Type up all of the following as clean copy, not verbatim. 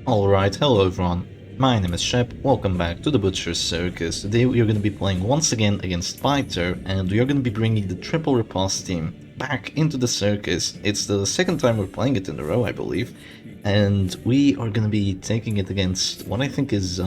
Alright, hello everyone. My name is Shep, welcome back to the Butcher's Circus. Today we are going to be playing once again against Byter, and we are going to be bringing the triple riposte team back into the circus. It's the second time we're playing it in a row, I believe, and we are going to be taking it against what I think is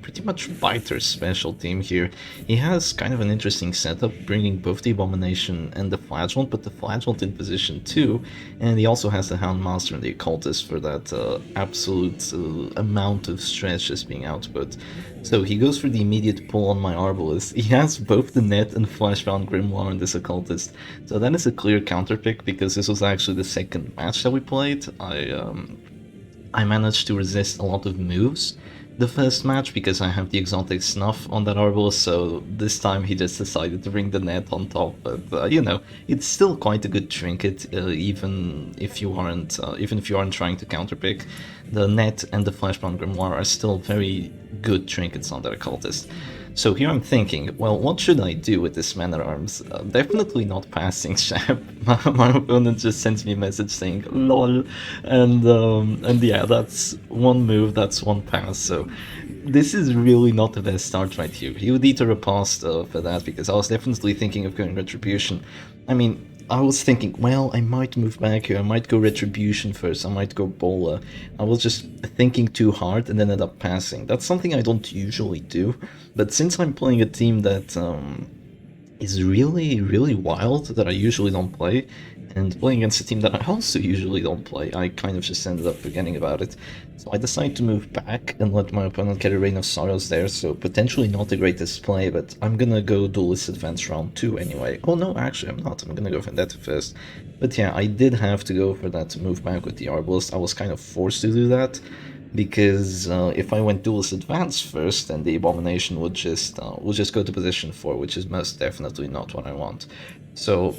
pretty much Byter's special team here. He has kind of an interesting setup, bringing both the Abomination and the Flagellant, but the Flagellant in position 2, and he also has the Houndmaster and the Occultist for that absolute amount of stress just being output. So he goes for the immediate pull on my Arbalest. He has both the Net and Fleshbound Grimoire on this Occultist, so that is a clear counter pick because this was actually the second match that we played. I managed to resist a lot of moves the first match because I have the exotic snuff on that Arbalest, so this time he just decided to bring the Net on top. But you know, it's still quite a good trinket, even if you aren't trying to counterpick. The Net and the Fleshbound Grimoire are still very good trinkets on that Occultist. So here I'm thinking, well, what should I do with this man-at-arms? Definitely not passing Shep. My opponent just sends me a message saying lol, and yeah, that's one move, that's one pass, so this is really not the best start right here. He would need to riposte for that, because I was definitely thinking of going Retribution. I mean, I was thinking, well, I might move back here, I might go Retribution first, I might go Bola. I was just thinking too hard and ended up passing. That's something I don't usually do, but since I'm playing a team that is really wild, that I usually don't play, and playing against a team that I also usually don't play, I kind of just ended up forgetting about it. So I decided to move back and let my opponent get a Reign of Sorrows there, so potentially not the greatest play, but I'm gonna go Duelist Advance round 2 anyway. Oh no, actually I'm not, I'm gonna go Vendetta first. But yeah, I did have to go for that move back with the Arbalest. I was kind of forced to do that, because if I went Duelist Advance first, then the Abomination would just go to position 4, which is most definitely not what I want. So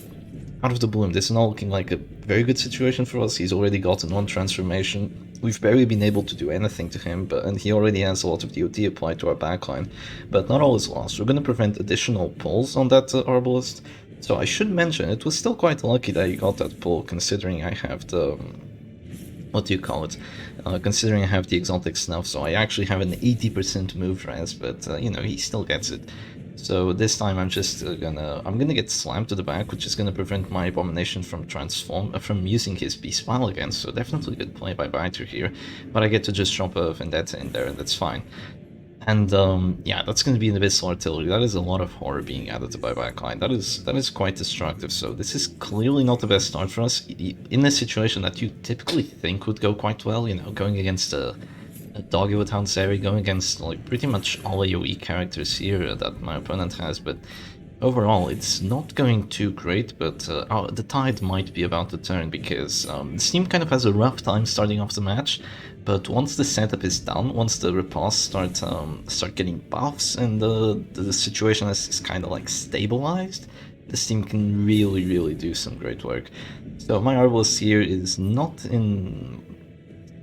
out of the bloom, this is not looking like a very good situation for us. He's already gotten one transformation. We've barely been able to do anything to him, and he already has a lot of DOT applied to our backline. But not all is lost. We're going to prevent additional pulls on that Arbalest. So I should mention, it was still quite lucky that he got that pull, considering I have the... what do you call it? Considering I have the exotic snuff, so I actually have an 80% move res, but you know, he still gets it. So this time I'm just gonna get slammed to the back, which is gonna prevent my Abomination from from using his Beast Pile again. So definitely good play by Byter here, but I get to just drop a Vendetta in there, and that's fine. And yeah, that's going to be an Abyssal Artillery. That is a lot of horror being added to my backline. That is quite destructive. So this is clearly not the best start for us in a situation that you typically think would go quite well. You know, going against a doggy with Houndsari, going against like pretty much all AoE characters here that my opponent has. But overall, it's not going too great. But the tide might be about to turn, because this team kind of has a rough time starting off the match. But once the setup is done, once the riposte start getting buffs and the situation is kind of like stabilized, this team can really do some great work. So my Arbalest here is not in...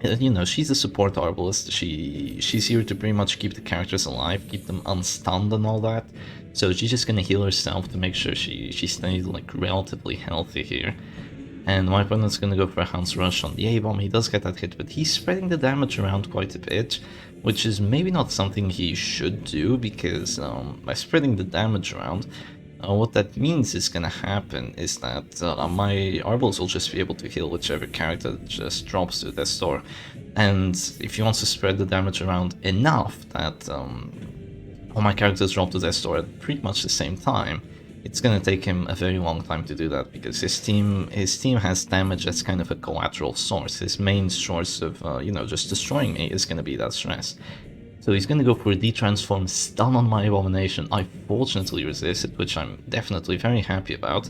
You know, she's a support Arbalest. She's here to pretty much keep the characters alive, keep them unstunned and all that. So she's just gonna heal herself to make sure she stays like relatively healthy here. And my opponent's gonna go for a Hound's Rush on the A-bomb. He does get that hit, but he's spreading the damage around quite a bit, which is maybe not something he should do, because by spreading the damage around, what that means is gonna happen is that my Arbalest will just be able to heal whichever character that just drops to Death's Door. And if he wants to spread the damage around enough that all my characters drop to Death's Door at pretty much the same time, it's gonna take him a very long time to do that, because his team has damage as kind of a collateral source. His main source of, you know, just destroying me is gonna be that stress. So he's gonna go for a D-Transform stun on my Abomination. I fortunately resisted, which I'm definitely very happy about.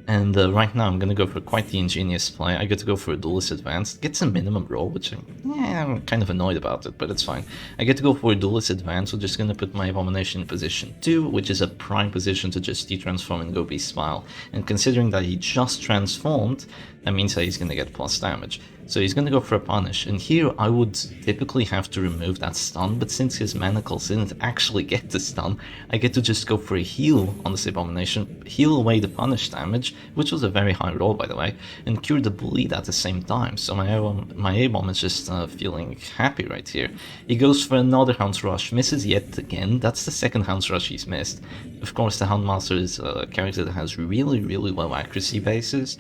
And right now I'm gonna go for quite the ingenious play. I get to go for a Duelist Advance. Gets a minimum roll, which I'm kind of annoyed about it, but it's fine. I get to go for a Duelist Advance, which is gonna put my Abomination in position 2, which is a prime position to just de-transform and go Beast Smile. And considering that he just transformed, that means that he's going to get plus damage. So he's going to go for a punish, and here I would typically have to remove that stun, but since his manacles didn't actually get the stun, I get to just go for a heal on this Abomination, heal away the punish damage, which was a very high roll by the way, and cure the bleed at the same time. So my A-bomb is just feeling happy right here. He goes for another Hound's Rush, misses yet again. That's the second Hound's Rush he's missed. Of course, the Houndmaster is a character that has really low accuracy bases,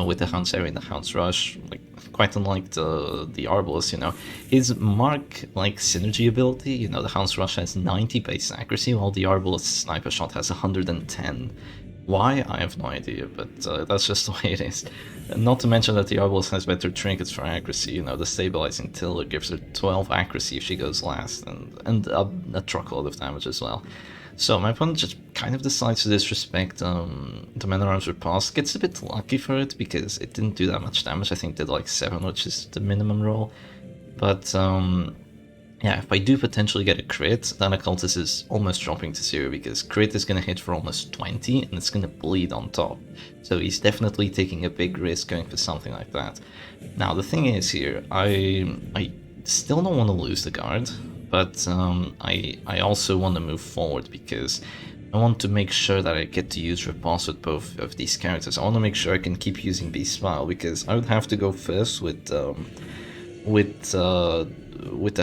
with the Hound's Area and the Hound's Rush, like quite unlike the Arbalest, you know. His Mark, like, synergy ability, you know, the Hound's Rush has 90 base accuracy, while the Arbalest Sniper Shot has 110. Why? I have no idea, but that's just the way it is. Not to mention that the Arbalest has better trinkets for accuracy, you know, the Stabilizing Tiller gives her 12 accuracy if she goes last, and a truckload of damage as well. So my opponent just kind of decides to disrespect the Man-at-Arms Riposte. Gets a bit lucky for it because it didn't do that much damage. I think it did like 7, which is the minimum roll. But yeah, if I do potentially get a crit, then Occultist is almost dropping to 0 because crit is going to hit for almost 20 and it's going to bleed on top. So he's definitely taking a big risk going for something like that. Now the thing is here, I still don't want to lose the guard. But I also want to move forward because I want to make sure that I get to use Riposte with both of these characters. I want to make sure I can keep using Beast Smile because I would have to go first with the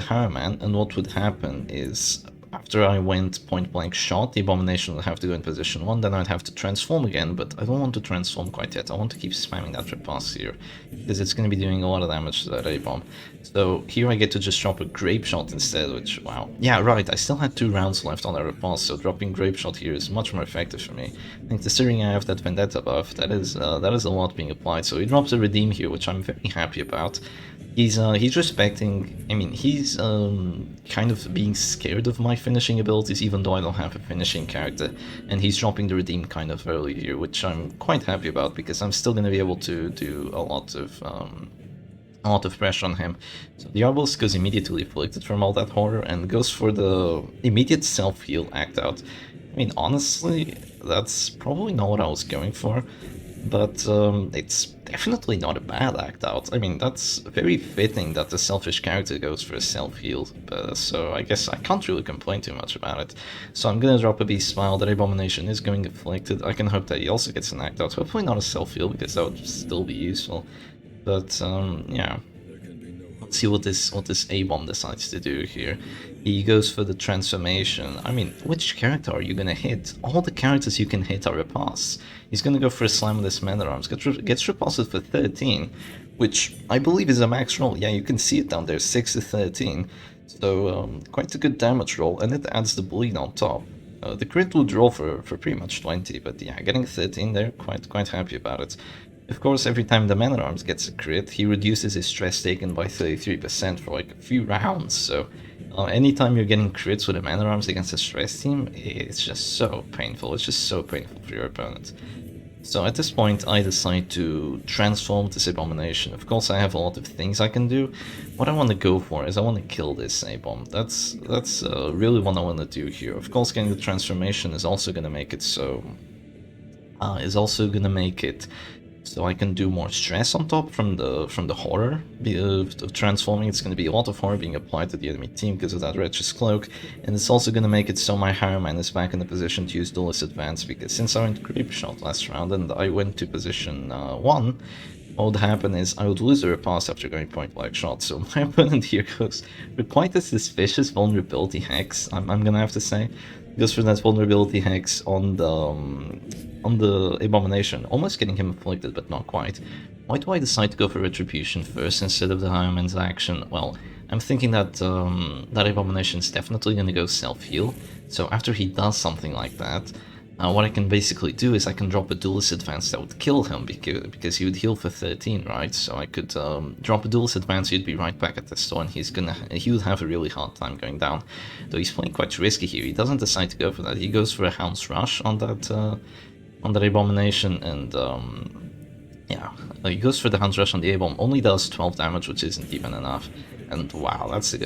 Harriman, and what would happen is after I went point blank shot, the Abomination would have to go in position 1, then I'd have to transform again, but I don't want to transform quite yet. I want to keep spamming that Riposte here, because it's going to be doing a lot of damage to that A-bomb. So here I get to just drop a Grapeshot instead, which, wow. Yeah, right, I still had 2 rounds left on that Riposte, so dropping Grapeshot here is much more effective for me. I think considering I have that Vendetta buff, that is a lot being applied. So he drops a Redeem here, which I'm very happy about. He's respecting, I mean, he's kind of being scared of my finishing abilities, even though I don't have a finishing character, and he's dropping the Redeem kind of early here, which I'm quite happy about, because I'm still going to be able to do a lot of pressure on him. So the Arbalest goes immediately afflicted from all that horror, and goes for the immediate self-heal act out. I mean, honestly, that's probably not what I was going for, but it's definitely not a bad act out. I mean, that's very fitting that the selfish character goes for a self-heal, so I guess I can't really complain too much about it. So I'm gonna drop a Beast Smile. That Abomination is going afflicted. I can hope that he also gets an act out. Hopefully not a self-heal, because that would still be useful. But yeah, let's see what this A-bomb decides to do here. He goes for the transformation. I mean, which character are you gonna hit? All the characters you can hit are Ripostes. He's gonna go for a Slam with his Man-at-Arms. Gets riposted for 13, which I believe is a max roll. Yeah, you can see it down there, 6 to 13. So quite a good damage roll, and it adds the bleed on top. The crit would roll for pretty much 20, but yeah, getting 13 there, quite happy about it. Of course, every time the Man-at-Arms gets a crit, he reduces his stress taken by 33% for like a few rounds, so anytime you're getting crits with a Man-at-Arms against a stress team, it's just so painful. It's just so painful for your opponent. So at this point, I decide to transform this Abomination. Of course, I have a lot of things I can do. What I want to go for is I want to kill this A-bomb. That's really what I want to do here. Of course, getting the transformation is also going to make it so... so I can do more stress on top from the horror of transforming. It's going to be a lot of horror being applied to the enemy team because of that Wretch's Cloak, and it's also going to make it so my Harriman is back in the position to use Duelist Advance, because since I went GRAPESHOT last round and I went to position 1, what would happen is I would lose the Riposte after going point blank shot. So my opponent here goes for quite a suspicious vulnerability hex, I'm gonna have to say. Goes for that vulnerability hex on the Abomination, almost getting him afflicted, but not quite. Why do I decide to go for Retribution first instead of the Harriman's action? Well, I'm thinking that that Abomination is definitely going to go self-heal, so after he does something like that, what I can basically do is I can drop a Duelist Advance that would kill him, because he would heal for 13, right? So I could drop a Duelist Advance, he'd be right back at the store, and he would have a really hard time going down. Though he's playing quite risky here. He doesn't decide to go for that. He goes for a Hound's Rush on that Abomination, and yeah, he goes for the Hound's Rush on the A-bomb. Only does 12 damage, which isn't even enough. And wow, that's a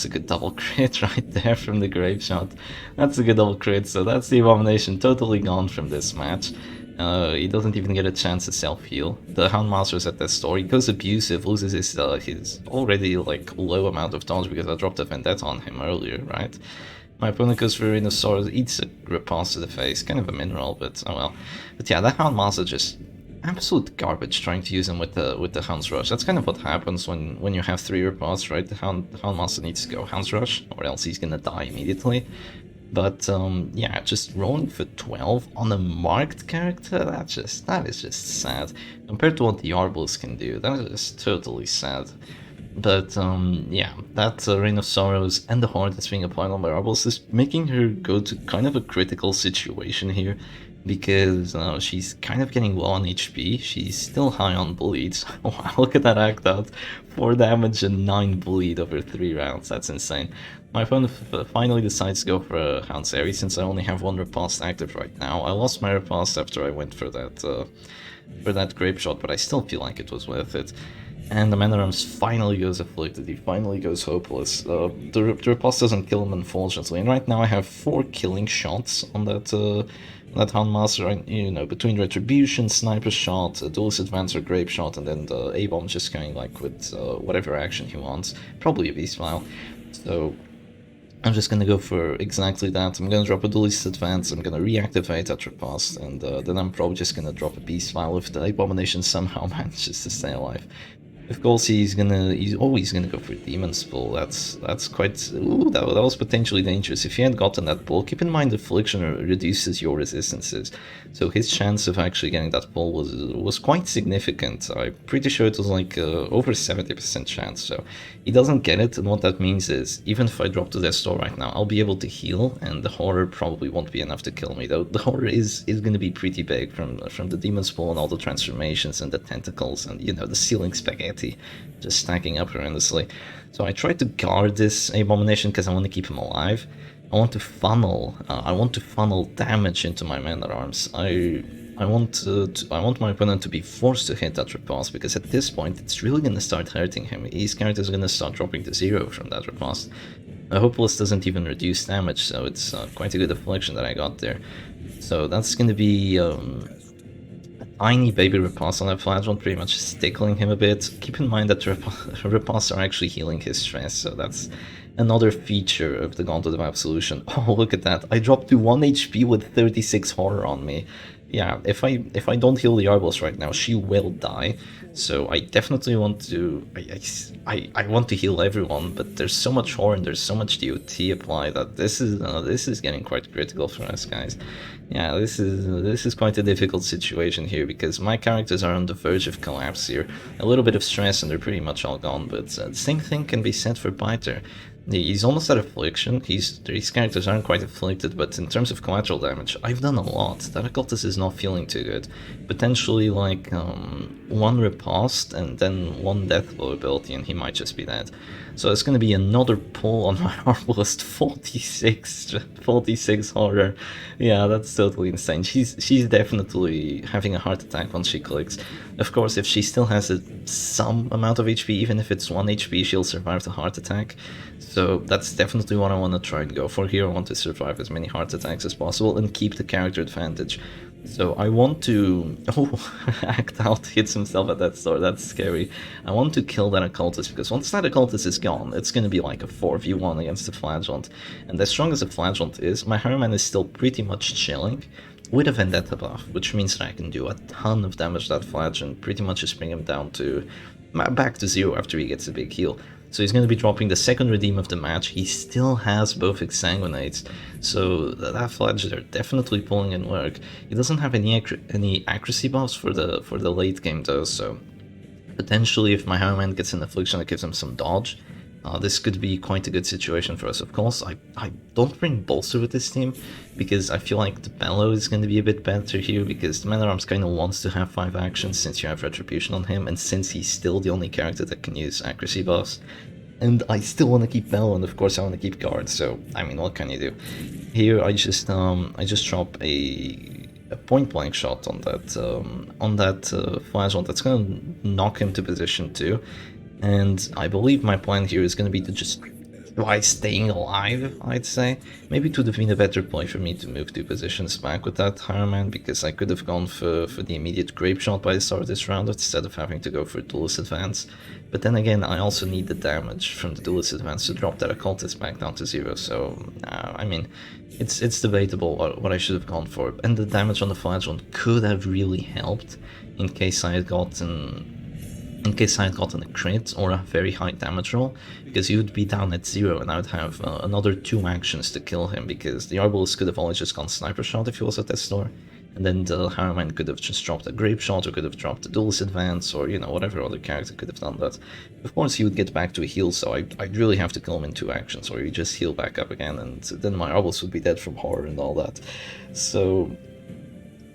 good double crit right there from the Grapeshot. That's a good double crit. So that's the Abomination totally gone from this match. He doesn't even get a chance to self-heal. The Houndmaster's at that store. He goes abusive, loses his already like low amount of dodge because I dropped a Vendetta on him earlier, right? My opponent goes for Rhinosaurus, eats a riposte to the face, kind of a mineral, but oh well. But yeah, that Houndmaster just absolute garbage trying to use him with the Hound's Rush. That's kind of what happens when you have 3 ripostes, right? The Houndmaster needs to go Hound's Rush, or else he's gonna die immediately. But yeah, just rolling for 12 on a marked character, that is just sad. Compared to what the Arbalest can do, that is just totally sad. But yeah, that Reign of Sorrows and the Horde that's being applied on my Arbalest is making her go to kind of a critical situation here, because she's kind of getting low on HP, she's still high on bleed. Wow, look at that act out. 4 damage and 9 bleed over 3 rounds, that's insane. My opponent finally decides to go for a Hound's Airy since I only have 1 riposte active right now. I lost my riposte after I went for that GRAPESHOT, but I still feel like it was worth it. And the Man-at-Arms finally goes Afflicted, he finally goes Hopeless. The riposte doesn't kill him, unfortunately, and right now I have 4 killing shots on that Houndmaster, you know, between Retribution, Sniper Shot, Duelist Advance or Grapeshot, and then the A-Bomb just going like with whatever action he wants, probably a Beast File. So I'm just gonna go for exactly that. I'm gonna drop a Duelist Advance, I'm gonna reactivate that riposte, and then I'm probably just gonna drop a Beast File if the Abomination somehow manages to stay alive. Of course, he's always gonna go for Demon's Pull. That's quite. Ooh, that was potentially dangerous. If he had gotten that pull, keep in mind Affliction reduces your resistances, so his chance of actually getting that pull was quite significant. I'm pretty sure it was like over 70% chance. So he doesn't get it, and what that means is even if I drop to their store right now, I'll be able to heal, and the Horror probably won't be enough to kill me. Though the Horror is gonna be pretty big from the Demon's Pull and all the transformations and the tentacles and, you know, the ceiling spaghetti just stacking up horrendously. So I tried to guard this Abomination because I want to keep him alive. I want to funnel damage into my Man-at-Arms. I want my opponent to be forced to hit that riposte, because at this point it's really going to start hurting him. His character is going to start dropping to 0 from that riposte. Hopeless doesn't even reduce damage, so it's quite a good affliction that I got there. So that's going to be tiny baby riposte on that Flagellant, pretty much stickling him a bit. Keep in mind that ripostes are actually healing his stress, so that's another feature of the Gauntlet of Absolution. Oh, look at that. I dropped to 1 HP with 36 horror on me. Yeah, if I don't heal the Arbalest right now, she will die. So I definitely want to I want to heal everyone, but there's so much horror and there's so much DOT applied that this is getting quite critical for us, guys. Yeah, this is quite a difficult situation here, because my characters are on the verge of collapse here. A little bit of stress and they're pretty much all gone, but the same thing can be said for Byter. He's almost at Affliction. These characters aren't quite afflicted, but in terms of collateral damage, I've done a lot. That Occultist is not feeling too good. Potentially like 1 riposte and then 1 death blow ability, and he might just be dead. So it's going to be another pull on my Arbalest. 46 horror. Yeah, that's totally insane. She's definitely having a heart attack once she clicks. Of course, if she still has some amount of HP, even if it's 1 HP, she'll survive the heart attack. So that's definitely what I want to try and go for here. I want to survive as many heart attacks as possible and keep the character advantage. So I want to... Oh, Act Out hits himself at that store, that's scary. I want to kill that Occultist, because once that Occultist is gone, it's going to be like a 4v1 against the Flagellant. And as strong as the Flagellant is, my Harriman is still pretty much chilling, with a Vendetta buff, which means that I can do a ton of damage to that Flagellant, pretty much just bring him down to... back to 0 after he gets a big heal. So he's going to be dropping the second redeem of the match. He still has both Exsanguinates, so that Flagellant are definitely pulling in work. He doesn't have any accuracy buffs for the late game though, so potentially if my Harriman gets an Affliction that gives him some dodge, this could be quite a good situation for us. Of course, I don't bring Bolster with this team, because I feel like the Bellow is going to be a bit better here, because the Man-at-Arms kind of wants to have 5 actions since you have Retribution on him, and since he's still the only character that can use accuracy buffs. And I still want to keep Bellow, and of course I want to keep Guard, so I mean, what can you do? Here I just drop a point-blank shot on that Flagellant that's going to knock him to position 2. And I believe my plan here is going to be to just by staying alive, I'd say. Maybe it would have been a better play for me to move 2 positions back with that Harman, because I could have gone for the immediate grape shot by the start of this round instead of having to go for duelist advance. But then again, I also need the damage from the duelist advance to drop that occultist back down to 0, so I mean, it's debatable what I should have gone for. And the damage on the flagellant could have really helped in case I had gotten a crit or a very high damage roll, because he would be down at 0 and I would have another 2 actions to kill him, because the Arbalist could have always just gone Sniper Shot if he was at this door, and then the Harriman could have just dropped a Grape Shot or could have dropped a Duelist Advance, or, you know, whatever other character could have done that. Of course, he would get back to a heal, so I'd really have to kill him in 2 actions, or he just heal back up again, and then my Arbalist would be dead from horror and all that. So,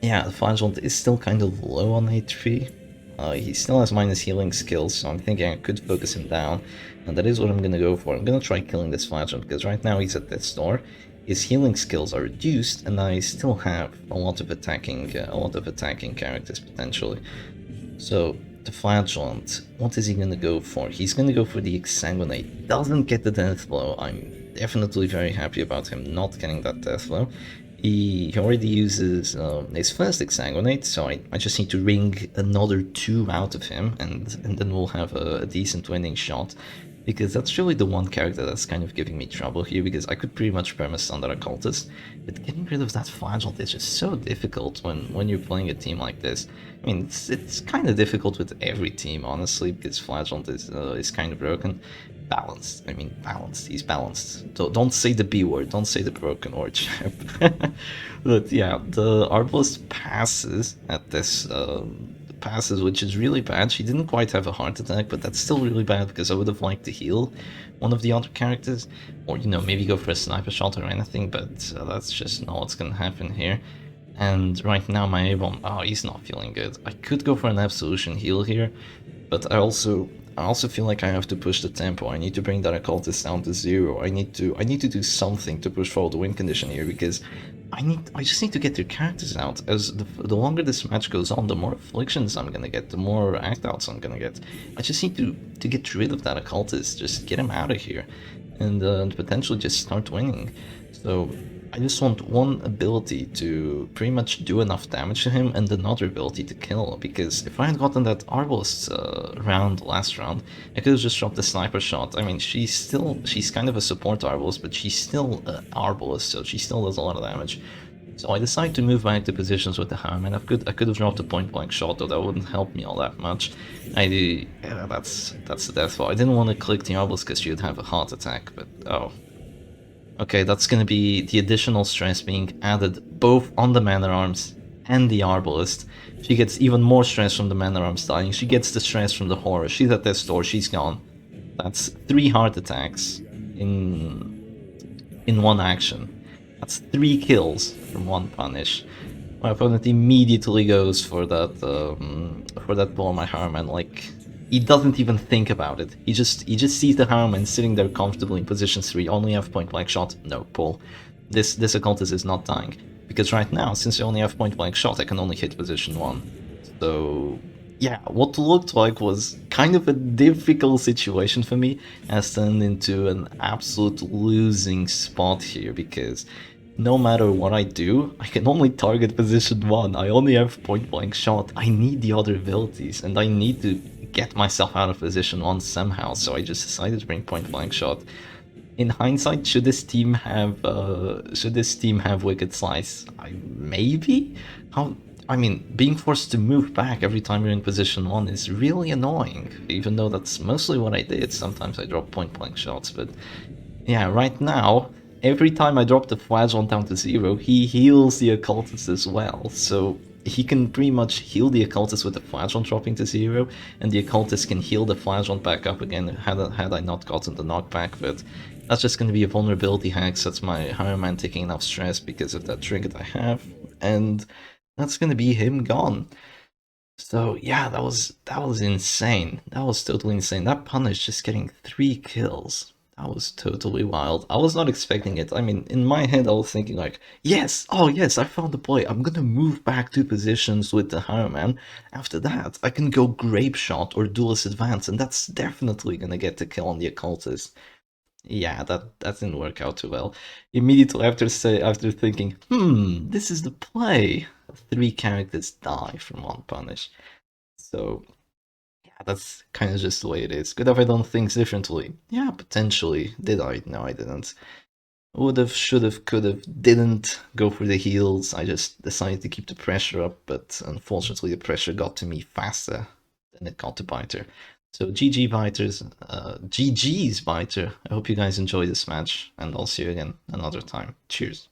yeah, the Flagellant is still kind of low on HP. He still has minus healing skills, so I'm thinking I could focus him down, and that is what I'm going to go for. I'm going to try killing this Flagellant, because right now he's at death's door. His healing skills are reduced, and I still have a lot of attacking characters potentially. So the Flagellant, what is he going to go for? He's going to go for the Exsanguinate. Doesn't get the death blow. I'm definitely very happy about him not getting that death blow. He already uses his first Exsanguinate, so I just need to wring another 2 out of him, and then we'll have a decent winning shot. Because that's really the one character that's kind of giving me trouble here, because I could pretty much perma-stun that Occultist, but getting rid of that Flagellant is just so difficult when you're playing a team like this. I mean, it's kind of difficult with every team, honestly, because Flagellant is kind of broken. Balanced. I mean, balanced. He's balanced. Don't say the B word. Don't say the broken word, chap. But yeah, the Arbalist passes at this. Passes, which is really bad. She didn't quite have a heart attack, but that's still really bad because I would have liked to heal one of the other characters, or, you know, maybe go for a Sniper Shot or anything, but that's just not what's gonna happen here. And right now my A-bomb, oh, he's not feeling good. I could go for an Absolution heal here, but I also feel like I have to push the tempo. I need to bring that Occultist down to 0. I need to do something to push forward the win condition here, because I just need to get their characters out. As the longer this match goes on, the more afflictions I'm gonna get, the more act outs I'm gonna get. I just need to get rid of that Occultist, just get him out of here, and potentially just start winning. So I just want one ability to pretty much do enough damage to him, and another ability to kill, because if I had gotten that Arbalist last round, I could have just dropped the Sniper Shot. I mean, she's kind of a support Arbalist, but she's still an Arbalist, so she still does a lot of damage. So I decided to move back to positions with the Harman. I could have dropped a point-blank shot, though that wouldn't help me all that much. Yeah, that's the death blow. I didn't want to click the Arbalist because she would have a heart attack, but oh. Okay, that's gonna be the additional stress being added both on the Man-at-Arms and the Arbalist. She gets even more stress from the Man-at-Arms dying. She gets the stress from the Horror. She's at this door. She's gone. That's 3 heart attacks in one action. That's 3 kills from 1 punish. My opponent immediately goes for that blow on my Harman. Like, he doesn't even think about it. He just sees the Harman sitting there comfortably in position 3. Only have point-blank shot. No, pull. This Occultist is not dying. Because right now, since I only have point-blank shot, I can only hit position 1. So yeah, what looked like was kind of a difficult situation for me has turned into an absolute losing spot here, because no matter what I do, I can only target position 1. I only have point-blank shot. I need the other abilities, and I need to get myself out of position 1 somehow, so I just decided to bring point-blank shot. In hindsight, should this team have Wicked Slice? Maybe? I mean, being forced to move back every time you're in position 1 is really annoying, even though that's mostly what I did. Sometimes I drop point-blank shots, but yeah, right now, every time I drop the Flagellant down to 0, he heals the Occultist as well, so he can pretty much heal the Occultist with the Flagellant dropping to 0, and the Occultist can heal the Flagellant back up again had I not gotten the knockback, but that's just going to be a vulnerability hack, so that's my Harman taking enough stress because of that trinket I have, and that's going to be him gone. So yeah, that was insane. That was totally insane. That punish just getting 3 kills. That was totally wild. I was not expecting it. I mean, in my head I was thinking like, yes, oh yes, I found the play. I'm gonna move back 2 positions with the Harman. After that, I can go Grape Shot or Duelist Advance, and that's definitely gonna get the kill on the Occultist. Yeah, that didn't work out too well. Immediately after thinking, this is the play. Three characters die from one punish. So yeah, that's kind of just the way it is. Could have I done things differently? Yeah, potentially. Did I? No, I didn't. Would have, should have, could have, didn't go for the heals. I just decided to keep the pressure up, but unfortunately the pressure got to me faster than it got to Byter. So GG Byters, GG's Byter. I hope you guys enjoy this match, and I'll see you again another time. Cheers.